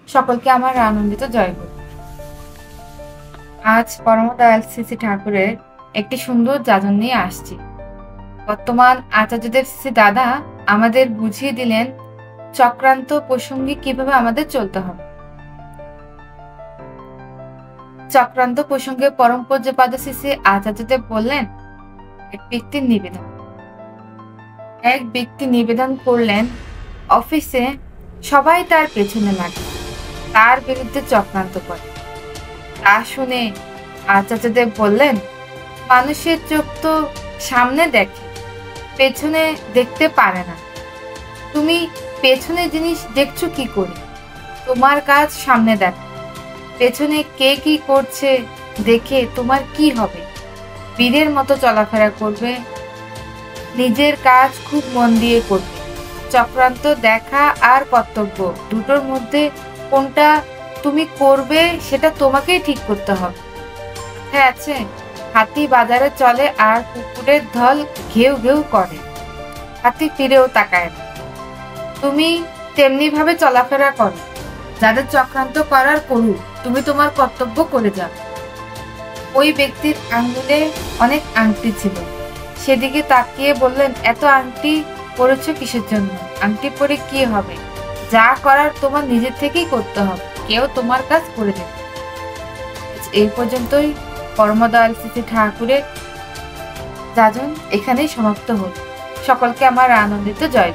সকলকে আমার আনন্দিত জয়গুরু। আজ পরম দয়াল শ্রী শ্রী ঠাকুরের একটি সুন্দর যাজন নিয়ে আসছি। বর্তমান আচার্যদেব শ্রী দাদা আমাদের বুঝিয়ে দিলেন চক্রান্ত প্রসঙ্গে কিভাবে আমাদের চলতে হবে। চক্রান্ত প্রসঙ্গে পরম পূজ্যপাদ শ্রী শ্রী আচার্যদেব বললেন, এক ব্যক্তি নিবেদন করলেন, অফিসে সবাই তার পেছনে লাগে, তার বিরুদ্ধে চক্রান্ত করে। তা শুনে আচার্যদেব বললেন, মানুষের চোখ তো সামনে দেখে, পেছনে দেখতে পারে না। তুমি পেছনে জিনিস দেখছো কি করে? তোমার কাজ সামনে দেখো, পেছনে কে কি করছে দেখে তোমার কি হবে? বীরের মতো চলাফেরা করবে, নিজের কাজ খুব মন দিয়ে করবে। চক্রান্ত দেখা আর কর্তব্য দুটোর মধ্যে কোনটা তুমি করবে সেটা তোমাকেই ঠিক করতে হবে। হ্যাঁ আছে, হাতি বাজারে চলে আর কুকুরের দল ঘেউ ঘেউ করে, হাতি ফিরেও তাকায় না। তুমি তেমনি ভাবে চলাফেরা করো, যাদের চক্রান্ত করার করুক, তুমি তোমার কর্তব্য করে যাও। ওই ব্যক্তির আঙ্গুলে অনেক আংটি ছিল, সেদিকে তাকিয়ে বললেন, এত আংটি পরেছ কিসের জন্য? আংটি পরে কি হবে? যা করার তোমার নিজের থেকেই করতে হবে, কেউ তোমার কাজ করে দেবে। এই পর্যন্তই পরমদয়াল শ্রী ঠাকুরের যাজন এখানেই সমাপ্ত হল। সকলকে আমার আনন্দিত জয়।